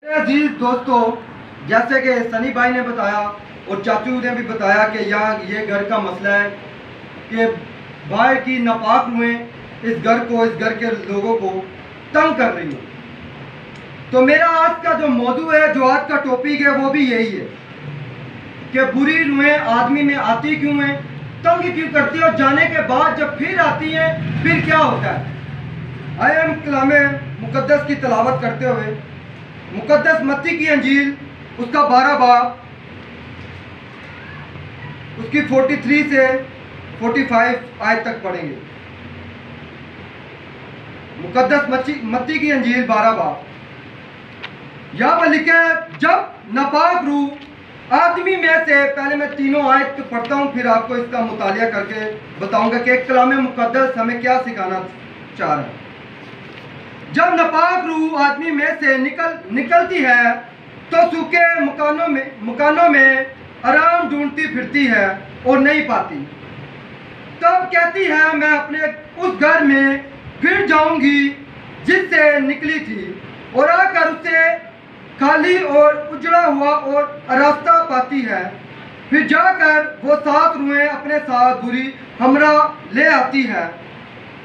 अजीज दोस्तों, जैसे कि सनी भाई ने बताया और चाचू ने भी बताया कि यहाँ ये घर का मसला है कि बाहर की नापाक रूहें इस घर के लोगों को तंग कर रही हैं। तो मेरा आज का जो मौजू है, जो आज का टॉपिक है, वो भी यही है कि बुरी रूहें आदमी में आती क्यों हैं, तंग क्यों करती है और जाने के बाद जब फिर आती हैं फिर क्या होता है। आए हम कलामे मुकद्दस की तलावत करते हुए मुकद्दस मत्ती की अंजील उसका 12 बाब उसकी 43 से 45 आयत तक पढ़ेंगे। मुकद्दस मत्ती की अंजील 12 बाब, यहाँ पर लिखे जब नापाक रूह आदमी में से, पहले मैं तीनों आयत पढ़ता हूँ फिर आपको इसका मुतालिया करके बताऊंगा कि कलाम मुकद्दस हमें क्या सिखाना चाह रहा है। जब नापाक रूह आदमी में से निकलती है तो सूखे मकानों में आराम ढूंढती फिरती है और नहीं पाती। तब कहती है मैं अपने उस घर में फिर जाऊंगी जिससे निकली थी, और आकर उसे खाली और उजड़ा हुआ और रास्ता पाती है। फिर जाकर वो 7 रूहें अपने साथ बुरी हमरा ले आती है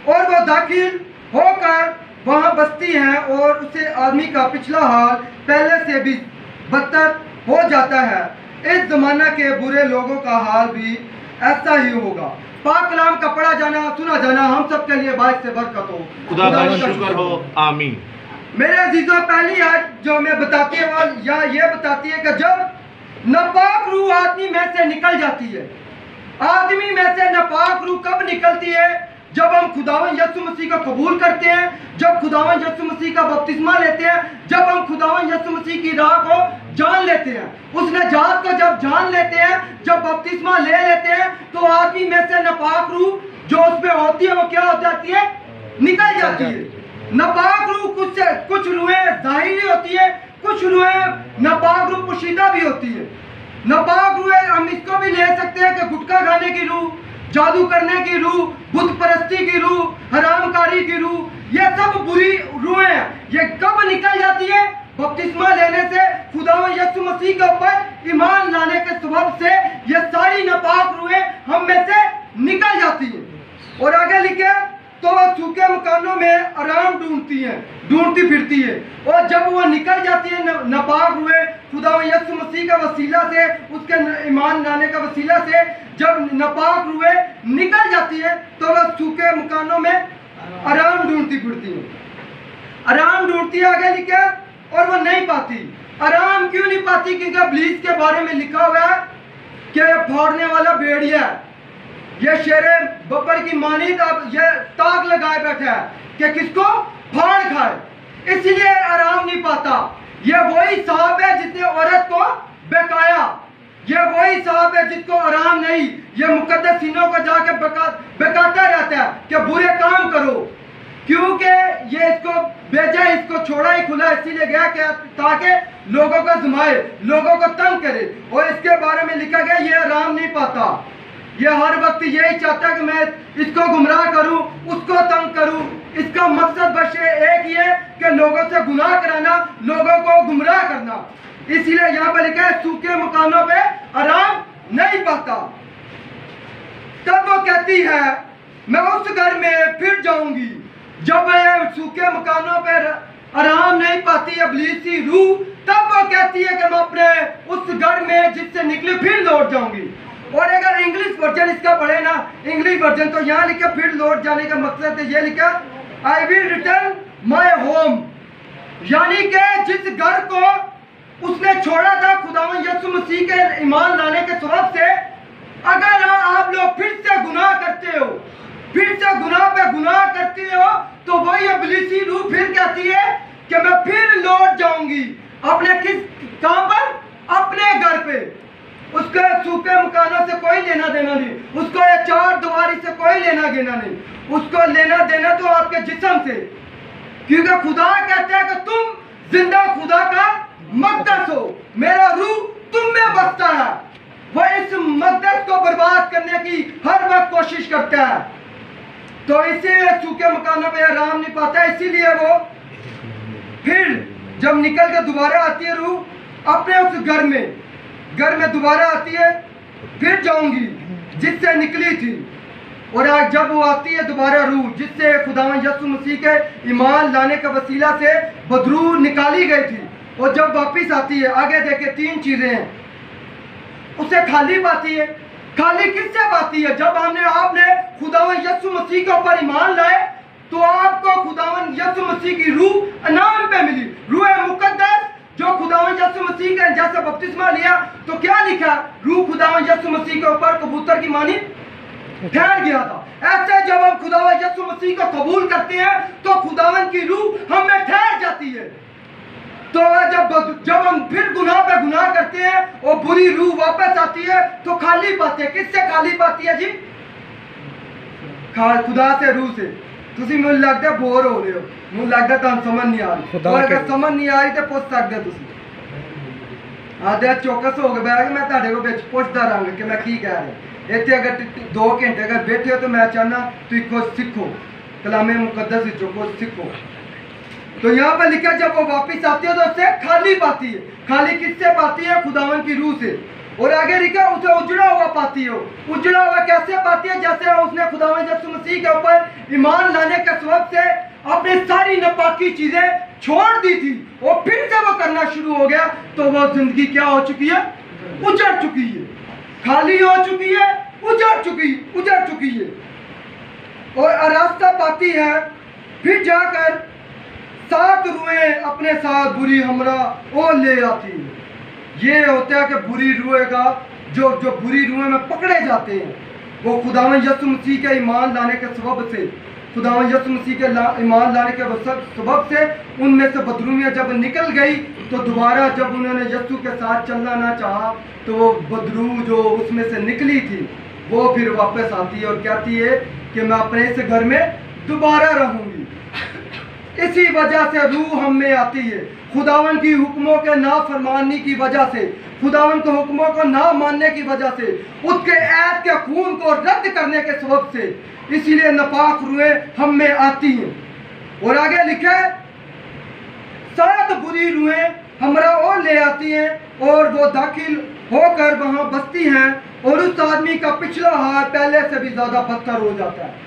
और वो दाखिल होकर वहाँ बसती हैं और उसे आदमी का पिछला हाल पहले से भी बदतर हो जाता है। इस जमाना के बुरे लोगों का हाल भी ऐसा ही होगा। पाक कलाम का पढ़ा जाना, सुना जाना हम सब के लिए बाइस से बरकत हो, खुदा का शुक्र हो, आमीन। मेरे अजीजों, पहली आयत जो हमें बताती है वो ये बताती है कि जब नापाक रूह आदमी में से निकल जाती है। आदमी में से नापाक रूह कब निकलती है? जब हम खुदावन यीशु मसीह को कबूल करते हैं, जब खुदावन यीशु मसीह का बपतिस्मा लेते हैं, जब हम खुदावन यीशु मसीह की राह को जान लेते हैं, उस नजात को जब जान लेते हैं, जब बपतिस्मा ले लेते हैं, तो आदमी में से नापाक रूह जो उसमें होती है वो क्या हो जाती है? निकल जाती है। नापाक रूह कुछ रूहें जाहिरी होती है, कुछ रूहें नापाक रूह पोशीदा भी होती है। नापाक रूहें हम इसको भी ले सकते हैं कि गुटखा खाने की रूह, जादू करने की रूह, बुत परस्ती की रूह, हरामकारी की रूह, ये सब बुरी रूहें हैं। ये कब निकल जाती है? बपतिस्मा लेने से, खुदावन यीशु मसीह के ऊपर ईमान लाने के सबब से ये सारी नापाक रूहें हम में से निकल जाती हैं। और आगे लिखे तो वह सूखे मकानों में आराम ढूंढती फिरती है, और जब वो निकल जाती है नापाक रूहें खुदावन यीशु मसीह का वसीला से, उसके ईमान लाने का वसीला से, जब नापाक रूहें निकल जाती है तो वह सूखे मकानों में आराम ढूंढती फिरती है। आराम ढूंढती है, आगे लिखे, और वह नहीं पाती। आराम क्यों नहीं पाती? क्योंकि इब्लीस के बारे में लिखा हुआ है कि फाड़ने वाला भेड़िया, ये शेरे बब्बर की मानीत अब ये ताक लगाए बैठा है कि किसको फाड़ खाए, इसलिए आराम नहीं पाता। ये वही साहब है जिसने औरत को बेकाया, ये वही साहब है जिसको आराम नहीं, ये मुकद्दस सीनों को जाके बेकाता रहता है कि बुरे काम करो, क्योंकि ये इसको भेजा, इसको छोड़ा ही खुला इसीलिए गया कि ताकि लोगों को जमाए, लोगों को तंग करे। और इसके बारे में लिखा गया ये आराम नहीं पाता, ये हर वक्त यही चाहता है कि मैं इसको गुमराह करूं, उसको तंग करूं। इसका मकसद बस एक ही है कि लोगों से गुनाह कराना, लोगों को गुमराह करना। इसलिए यहाँ पर लिखा है सूखे मकानों पे आराम नहीं पाता। तब वो कहती है मैं उस घर में फिर जाऊंगी। जब वह सूखे मकानों पे आराम नहीं पाती इब्लीसी रूह, तब वो कहती है कि मैं अपने उस घर में जिससे निकली फिर लौट जाऊंगी। और अगर इंग्लिश वर्जन इसका पढ़े ना, इंग्लिश वर्जन, तो यहाँ लिखा फिर लौट जाने का मकसद है, ये लिखा I will return my home, यानी कि जिस घर को उसने छोड़ा था खुदावन यीशु मसीह के ईमान लाने के सबब से, अगर आप लोग फिर से गुनाह करते हो, फिर से गुनाह पे गुनाह करते हो, तो वही इब्लीसी रूह फिर कहती है कि मैं फिर लौट जाऊंगी अपने किस काम पर? अपने घर पे। उसके सूखे मकानों से कोई लेना देना नहीं, उसको ये 4 दीवारी से कोई लेना देना नहीं, उसको लेना देना तो आपके जिस्म से, क्योंकि खुदा कहते हैं कि तुम जिंदा खुदा का मकदस हो, मेरा रूह तुम में बसता है। वह इस मकदस को बर्बाद करने की हर वक्त कोशिश करता है। तो इसीलिए सूखे मकानों पे आराम नहीं पाता, इसीलिए वो फिर जब निकल के दोबारा आती है रूह अपने उस घर में दोबारा आती है, फिर जाऊंगी जिससे निकली थी। और आज जब वो आती है दोबारा रूह जिससे खुदावंद यीशु मसीह के ईमान लाने का वसीला से बदरू निकाली गई थी, और जब वापस आती है, आगे देखे 3 चीजें हैं। उसे खाली पाती है। खाली किससे पाती है? जब आपने खुदावंद यीशु मसीह के ऊपर ईमान लाए तो आपको खुदावंद यीशु मसीह की रूह इनाम पे मिली, रूह मुकद्दस, जो खुदावंद यीशु मसीह के जैसे बपतिस्मा लिया तो क्या लिखा? रूह खुदावंद यीशु मसीह के ऊपर कबूतर की मानी ठहर गया था। ऐसे जब हम खुदावंद यीशु मसीह को कबूल करते हैं तो खुदावंद की रूह हमें ठहर जाती है। तो जब हम फिर गुनाह पे गुनाह करते हैं और बुरी रूह वापस आती है तो खाली पाते हैं। किससे खाली पाती है जी? खुदा से, रूह से। तुसी मुझे लगता बोर हो रहे हो, मुझे लगता तुम समझ नहीं आ रही, और अगर समझ नहीं आ रही तो पूछ सकते तुसी। आधे चौकस हो गए बैग मैं ताड़े को बिच पुछदा रहांगा कि मैं की कह रहा। इतने अगर 2 घंटे अगर बैठे हो तो मैं चाहना तुम कुछ सीखो, कलामे मुकद्दस विचों कुछ सीखो। तो यहाँ पर लिखा जब वो वापस आती है तो उससे खाली पाती है। खाली किससे पाती है? खुदावन की रूह से। और आगे लिखा उसे उजड़ा हुआ पाती हो। उजड़ा हुआ कैसे पाती है? जैसे उसने खुदावंद यीशु मसीह के ऊपर ईमान लाने के सबब से अपनी सारी नापाकी चीजें छोड़ दी थी और फिर से वो करना शुरू हो गया, तो वो जिंदगी क्या हो चुकी है? उजड़ चुकी है, खाली हो चुकी है, उजड़ चुकी है। और रास्ता पाती है, फिर जाकर 7 रूहें अपने साथ बुरी हमरा और ले आती है। ये होता है कि बुरी रूहें का जो बुरी रूहें में पकड़े जाते हैं, वो खुदावंद यीशु मसीह के ईमान लाने के सबब से, खुदावंद यीशु मसीह के ईमान लाने के सबब से उनमें से बदरूमियाँ जब निकल गई तो दोबारा जब उन्होंने यीशु के साथ चलना ना चाहा तो वो बदरू जो उसमें से निकली थी वो फिर वापस आती है और कहती है कि मैं अपने इस घर में दोबारा रहूंगी। इसी वजह से रूह हम में आती है, खुदावन की हुक्मों के ना फरमानी की वजह से, खुदावन के हुक्मों को ना मानने की वजह से, उसके ऐद के खून को रद्द करने के सबब से, इसीलिए नापाक रूहें हम में आती हैं। और आगे लिखा है 7 बुरी रूहें हमरा और ले आती हैं और वो दाखिल होकर वहां बसती हैं और उस आदमी का पिछला हाल पहले से भी ज्यादा बदतर हो जाता है।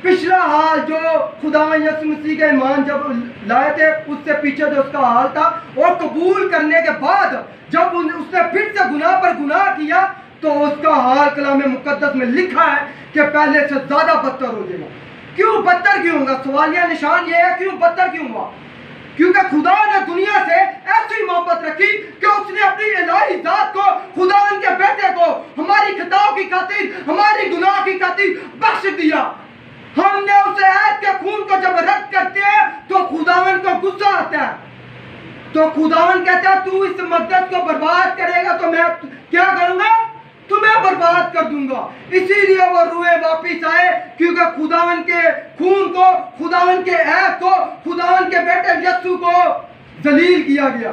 पिछला हाल जो खुदावंद यीशु मसीह का ईमान जब लाए थे उससे पीछे जो उसका हाल था, और कबूल करने के बाद जब उसने फिर से गुनाह पर गुनाह किया तो उसका हाल कलामे मुकद्दस में लिखा है कि पहले से ज्यादा बदतर हो जाएगा। क्यों बदतर क्यों होगा? सवालिया निशान ये है, क्यों बदतर क्यों हुआ? क्योंकि खुदा ने दुनिया से ऐसी मोहब्बत रखी कि उसने अपनी इलाही जात को, खुदावन के बेटे को हमारी खताओं की खातिर, हमारी गुनाह की खातिर बख्श दिया। हमने उसे ऐद के खून को जब रद्द करते हैं तो खुदावन को गुस्सा आता है। तो खुदावन कहता है तू इस मकदस को बर्बाद करेगा तो मैं क्या करूंगा? तुम्हें बर्बाद कर दूंगा। इसीलिए वो रूहें वापिस आए, क्योंकि खुदावन के खून को, खुदावन के ऐद को, खुदावन के बेटे यीशु को जलील किया गया,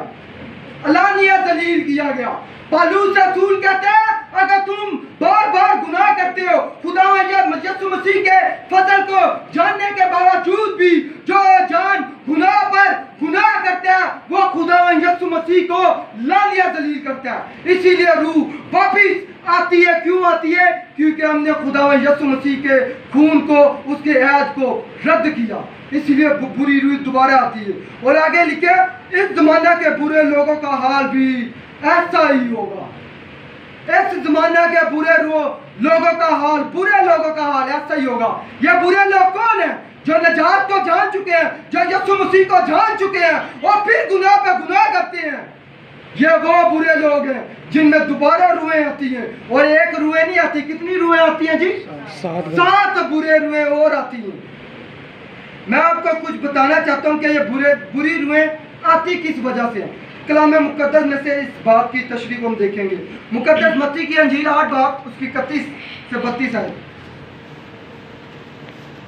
अलानिया जलील किया गया। पौलुस रसूल कहते हैं अगर तुम बार बार गुनाह करते हो, खुदावन यीशु मसीह के फजल को जानने के बावजूद भी जो जान गुनाह पर गुनाह करता है वो खुदावन यीशु मसीह को लानिया जलील करता है। इसीलिए रूह वापिस आती है। क्यों आती है? क्योंकि हमने खुदावन यीशु मसीह के खून को, उसके ऐद को रद्द किया, इसलिए बुरी रूह दोबारा आती है। और आगे लिखे इस जमाना के बुरे लोगों का हाल भी ऐसा ही होगा। इस जमाना के बुरे लोगों का हाल, बुरे लोगों का हाल ऐसा ही होगा। ये बुरे लोग कौन है? जो नजात को जान चुके हैं, जो यीशु मसीह को जान चुके हैं और फिर गुनाह पे गुनाह करते हैं। ये वो बुरे लोग हैं जिनमें दोबारा रूहें आती हैं। और एक रूहें नहीं आती, कितनी रूहें आती हैं जी? 7 बुरे रूहें और आती हैं। मैं आपको कुछ बताना चाहता हूँ कि ये बुरी रूहें आती किस वजह से। कलाम मुकद्दस में से इस बात की तशरीह हम देखेंगे। मुकद्दस मत्ती की अंजील 8 बाब उसकी 31 से 32 है।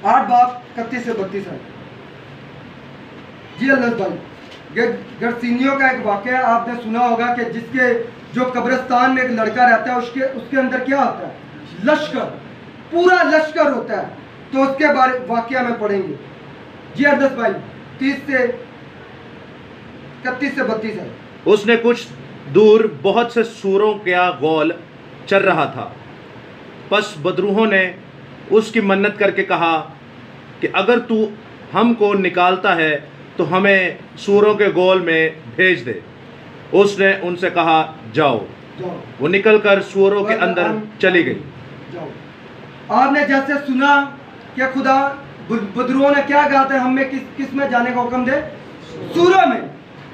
8 बाब 31 से 32 है। जी अल्लाह भाई, गरसीनियों का एक वाक़या आपने सुना होगा कि जिसके जो कब्रिस्तान में एक लड़का रहता है, उसके अंदर क्या होता है? लश्कर, पूरा लश्कर होता है। तो उसके बारे वाक़या में पढ़ेंगे। जी अरदस भाई 30 से 31 से 32 है। उसने कुछ दूर बहुत से सूरों का गोल चल रहा था। बस बदरूहों ने उसकी मन्नत करके कहा कि अगर तू हमको निकालता है तो हमें सूरों के गोल में भेज दे। उसने उनसे कहा जाओ। वो निकलकर सूरों के अंदर चली गई। आपने जैसे सुना कि खुदा बदरूहों ने क्या कहा था, हमें किस में जाने का हुक्म दे, सूरों में।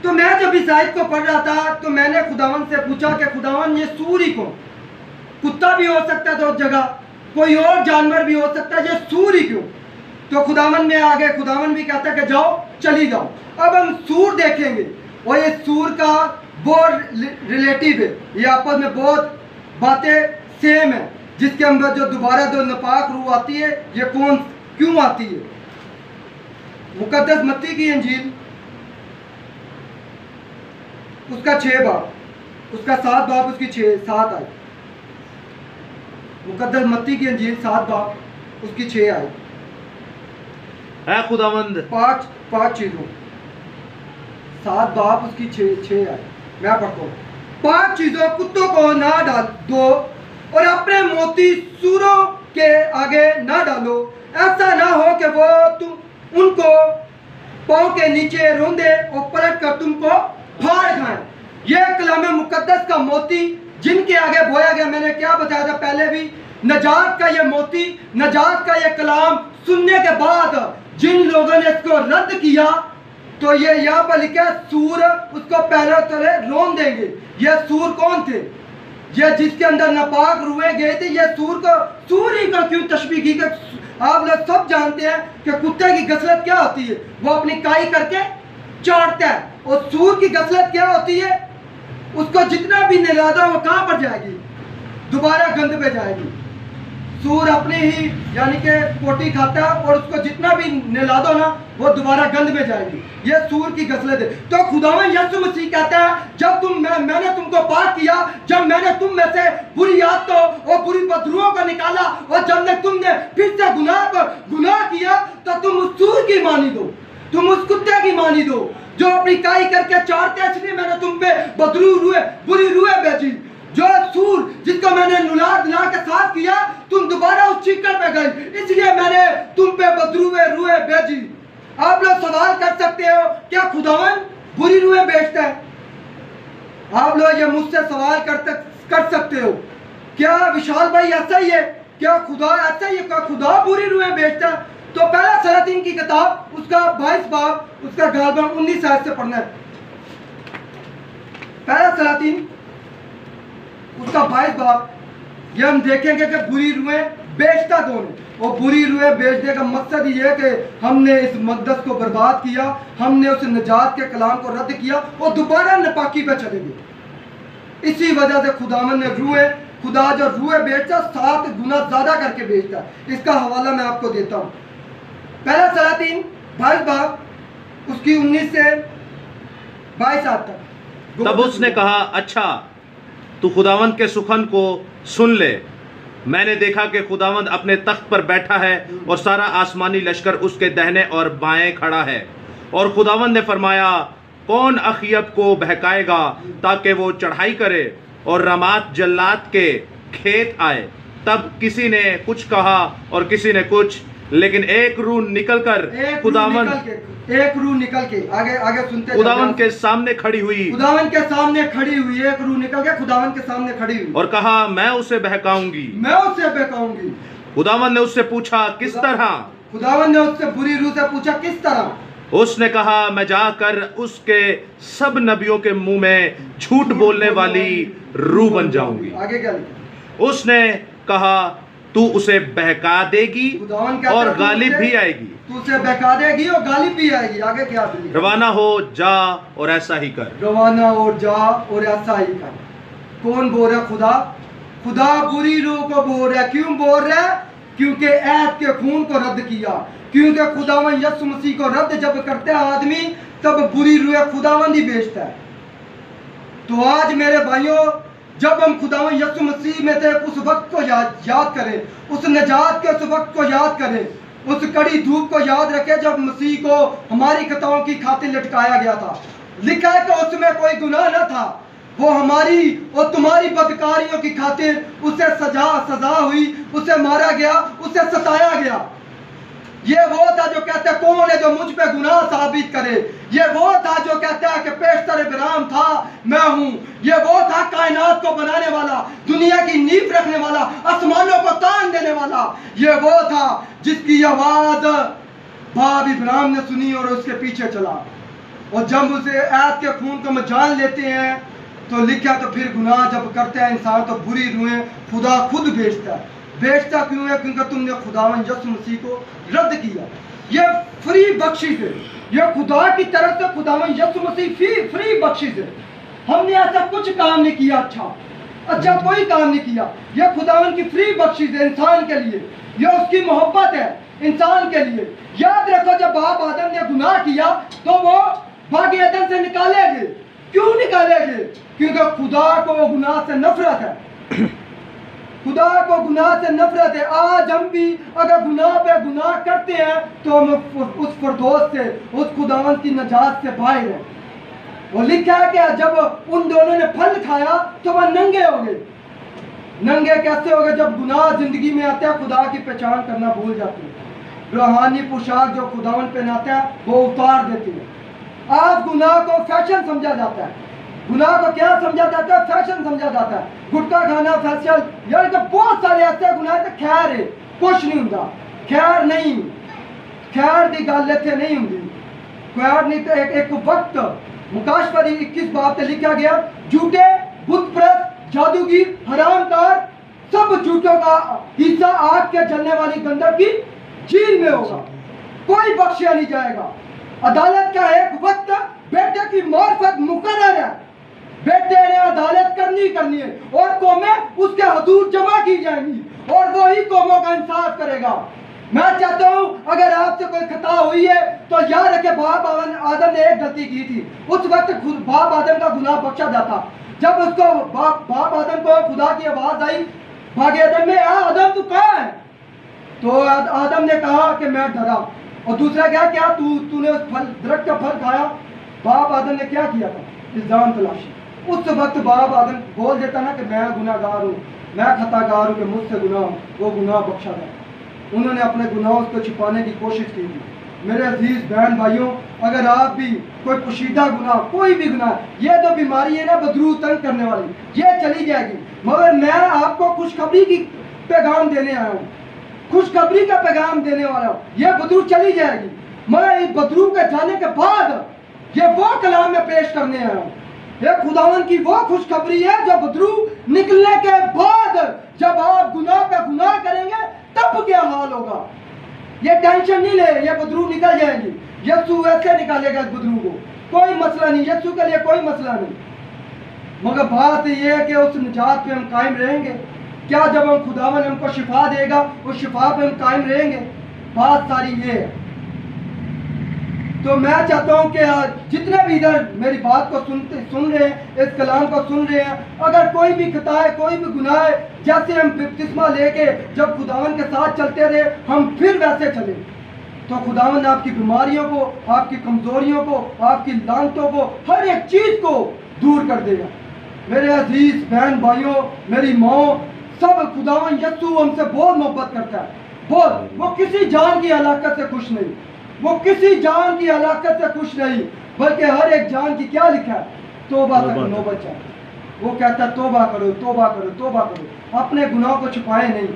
तो मैं जब इस आयत को पढ़ रहा था तो मैंने खुदावन से पूछा कि खुदावन ये सूर ही कौन, कुत्ता भी हो सकता था उस जगह, कोई और जानवर भी हो सकता है, ये सूर ही क्यों। तो खुदावन में आ गए, खुदावन भी कहता है कि जाओ चली जाओ। अब हम सूर देखेंगे और ये सूर का बहुत रिलेटिव है, ये आपस में बहुत बातें सेम है, जिसके अंदर जो दोबारा जो नापाक रूह आती है ये कौन क्यों आती है। मुकद्दस मत्ती की इंजील उसका 6 बाब, उसका 7 बाब, उसकी 7 आयत। मुकद्दस मत्ती की इंजील 7 बाब, उसकी 6 आयत है खुदावंद। पांच चीजों, 7 बाब उसकी 6 आयत मैं पढ़ता हूँ। 5 चीजों कुत्तों को ना डाल दो और अपने मोती सूरों के आगे ना डालो, ऐसा ना हो कि वो तुम उनको पाँव के नीचे रोंदे और पलट कर तुमको फाड़ खाएं। ये कलाम मुकद्दस का मोती जिनके आगे बोया गया, मैंने क्या बताया था पहले भी, नजात का ये मोती, नजात का ये कलाम सुनने के बाद जिन लोगों ने इसको रद्द किया तो ये यहाँ पर लिखा सूर उसको पैरों तले रोन देंगे। ये सूर कौन थे, ये जिसके अंदर नापाक रूहें गए थे। ये सूर ही का क्यों तशबीह की? आप लोग सब जानते हैं कि कुत्ते की गसलत क्या होती है, वो अपनी काई करके चाटता है, और सूर की गसलत क्या होती है, उसको जितना भी निरादा वो कहाँ पर जाएगी, दोबारा गंद पे जाएगी। सूर अपने ही यानी कि पोटी खाता है और उसको जितना भी निला दो ना वो दोबारा गंद में जाएगी। ये सूर की गसलत है। तो खुदावन यीशु मसीह कहता है जब मैंने तुमको पाक किया, जब मैंने तुम में से बुरी आदतों और बुरी बदरूहों को निकाला, और जब तुमने फिर से गुनाह पर गुनाह किया, तो तुम उस सूर की मानी दो, तुम उस कुत्ते की मानी दो जो अपनी काई करके चाटते हैं। इसलिए मैंने तुम पे बदरू रूहे, बुरी रूहें भेजी। जो सूर जिसको मैंने नुला दिला के साफ किया, तुम दोबारा उस चीकड़ पे गए, इसलिए मैंने तुम पे बदरूहे रूहें भेजी। आप लोग सवाल कर सकते हो क्या खुदावन बुरी रूहें भेजता है? आप लोग ये मुझसे सवाल कर सकते हो क्या विशाल भाई ऐसा ही है, क्या खुदा ऐसा ही है, क्या खुदा बुरी रूहें भेजता है? तो पहला सलातीन की किताब उसका 22 बाब उसका गालबन 19 आयत से पढ़ना है। पहला सलातीन उसका 22 बाब, ये हम देखेंगे कि बुरी रूहें बेचता कौन है। और बुरी रूहें बेचने का मकसद ये है कि हमने इस मकदस को बर्बाद किया, हमने उस नजात के कलाम को रद्द किया और दोबारा नापाकी पे चले गए। इसी वजह से खुदावन ने खुदा जो रूहें बेचता 7 गुना ज्यादा करके बेचता। इसका हवाला मैं आपको देता हूँ। पहला सलातीन 22 बाब उसकी 19 से 22 आयत तक। तब उसने कहा अच्छा तू खुदावंद के सुखन को सुन ले। मैंने देखा कि खुदावंद अपने तख्त पर बैठा है और सारा आसमानी लश्कर उसके दाहिने और बाएं खड़ा है। और खुदावंद ने फरमाया कौन अखियब को बहकाएगा ताकि वो चढ़ाई करे और रमात जल्लाद के खेत आए। तब किसी ने कुछ कहा और किसी ने कुछ, लेकिन एक रूह निकलकर एक रूह निकल के आगे सुनते खुदावन के सामने खड़ी हुई। खुदावन के सामने खड़ी हुई, एक रूह निकल के खुदावन के सामने खड़ी हुई और कहा मैं उसे बहकाऊंगी, मैं उसे बहकाऊंगी। खुदावन ने उससे पूछा किस तरह? खुदावन ने उससे बुरी रूह से पूछा किस तरह? उसने कहा मैं जाकर उसके सब नबियों के मुंह में झूठ बोलने वाली रूह बन जाऊंगी। आगे क्या लिखा? उसने कहा तू उसे बहका देगी और गालिब भी आएगी। तू उसे बहका देगी और गालिब भी आएगी। आगे क्या? रवाना हो जा और ऐसा ही कर। रवाना हो जा और ऐसा ही कर। कौन बोल रहा? खुदा बुरी रूह को बोल रहा है। क्यों बोल रहा है? क्योंकि ऐद के खून को रद्द किया। क्योंकि खुदावन यीशु मसीह को रद्द जब करता है आदमी, तब बुरी रूह खुदावन ही बेचता है। तो आज मेरे भाइयों, जब हम खुदावन यीशु मसीह में थे उस वक्त को याद करें, उस नजात के उस वक्त को याद करें, उस कड़ी धूप को याद रखें जब मसीह को हमारी खताओं की खातिर लटकाया गया था। लिखा है कि उसमें कोई गुनाह न था, वो हमारी और तुम्हारी बदकारियों की खातिर उसे सजा हुई, उसे मारा गया, उसे सताया गया। ये वो था जो कहता है कौन है जो मुझ पे गुनाह साबित करे। ये वो था जो कहता है कि पेशतर इब्राहिम था मैं हूं। ये वो था कायनात को बनाने वाला, दुनिया की नींव रखने वाला, आसमानों को तान देने वाला। ये वो था जिसकी आवाज बाप इब्राहिम ने सुनी और उसके पीछे चला। और जब उसे ऐत के खून को हम जान लेते हैं तो लिखा, तो फिर गुनाह जब करता है इंसान तो बुरी रूहें खुदा खुद बेचता है। बेचता क्यों है? क्योंकि तुमने खुदावन यीशु मसीह को रद्द किया। ये फ्री बख्शिश है, ये खुदा की तरफ से खुदावन यीशु मसीह फ्री बख्शिश है। हमने ऐसा कुछ काम नहीं किया, अच्छा कोई काम नहीं किया। ये खुदावन की फ्री बख्शिश है इंसान के लिए, ये उसकी मोहब्बत है इंसान के लिए। याद रखो, जब बाप आदम ने गुनाह किया तो वो बाग एदन से निकाले गए। क्यों निकाले गए? क्योंकि खुदा को गुनाह से नफरत है, खुदा को गुनाह से नफरत है। आज हम भी अगर गुनाह पे गुनाह करते हैं तो हम उस फरदौस से, उस खुदावन की नजात से बाहर हैं। वो लिखा है कि जब उन दोनों ने फल खाया तो वह नंगे हो गए। नंगे कैसे हो गए? जब गुनाह जिंदगी में आता है खुदा की पहचान करना भूल जाते हैं। रूहानी पोशाक जो खुदावन पहनाता है वो उतार देती है। आज गुनाह को फैशन समझा जाता है। गुनाह को क्या समझा जाता है? फैशन समझा जाता है। गुटखा खाना फैशन, यार तो बहुत सारे ऐसे गुनाह है। खैर है, कुछ नहीं होता, खैर नहीं, खैर की गल इतने नहीं होंगी। खैर नहीं तो एक वक्त मुकाशफरी 21 बाब से लिखा गया, झूठे बुतप्रस्त जादूगर हरामकार सब झूठों का हिस्सा आग के जलने वाली गंधक की झील में होगा, कोई बख्शा नहीं जाएगा। अदालत का एक वक्त बेटे की मार्फत मुकर्रर है। बेटे ने अदालत करनी है और कौमें उसके हुजूर जमा की जाएंगी और वो ही कौमों का इंसाफ करेगा। मैं चाहता हूं अगर आपसे कोई खता हुई है तो याद रखे बाप आदम ने एक गलती की थी। उस वक्त बाप आदम का गुनाह बख्शा जाता। जब उसको बाप आदम को खुदा की आवाज आई भागे आदम में, आदम तू कहाँ है? तो आदम ने कहा कि मैं डरा। और दूसरा क्या तूने उस दरख्त का फल खाया? बाप आदम ने क्या किया था? इल्जाम तलाशी। उस वक्त बाप आदम बोल देता ना कि मैं गुनाहगार हूँ, मैं खतागार हूँ, कि मुझसे गुनाह, वो गुनाह बख्शा गया। उन्होंने अपने गुनाहों को छिपाने की कोशिश की थी। मेरे अजीज बहन भाइयों, अगर आप भी कोई पोशीदा गुनाह, कोई भी गुनाह, ये तो बीमारी है ना बदरू तंग करने वाली, ये चली जाएगी। मगर मैं आपको खुशखबरी की पैगाम देने आया हूँ, खुशखबरी का पैगाम देने वाला हूँ। ये बदरू चली जाएगी, मगर इस बदरू के जाने के बाद ये वो कलाम में पेश करने आया हूँ। ये खुदावन की वो खुशखबरी है जो बदरू निकलने के बाद, जब आप गुनाह पे गुनाह करेंगे तब क्या हाल होगा। ये टेंशन नहीं ले, ये बदरू निकल जाएगी। यीशु ऐसे निकालेगा इस बदरू को, कोई मसला नहीं, यीशु के लिए कोई मसला नहीं। मगर बात ये है कि उस निजात पे हम कायम रहेंगे क्या? जब हम खुदावन हमको शिफा देगा उस शिफा पे हम कायम रहेंगे। बात सारी ये है। तो मैं चाहता हूं कि जितने भी इधर मेरी बात को सुन रहे हैं, इस कलाम को सुन रहे हैं, अगर कोई भी खता है, कोई भी गुनाह है, जैसे हम बपतिस्मा लेके जब खुदावन के साथ चलते रहे हम फिर वैसे चले तो खुदावन आपकी बीमारियों को, आपकी कमजोरियों को, आपकी लानतों को, हर एक चीज को दूर कर देगा। मेरे अजीज बहन भाइयों, मेरी माँ, सब खुदावन यीशु हमसे बहुत मोहब्बत करता है, बहुत। वो किसी जान की हलाकत से खुश नहीं, वो किसी जान की हलाकत से खुश नहीं, बल्कि हर एक जान की क्या लिखा है? तौबा तक नौबत चाहे। वो कहता है तौबा करो, तौबा करो, तौबा करो, अपने गुनाह को छुपाए नहीं।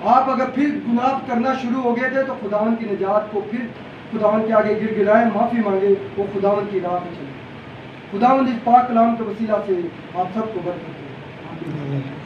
आप अगर फिर गुनाह करना शुरू हो गए थे तो खुदावन की निजात को फिर खुदावन के आगे गिड़गिड़ाएं, माफ़ी मांगे, वो खुदावन की राह में चले। खुदावन इस पाक कलाम के वसीला से आप सबको बरकत दे।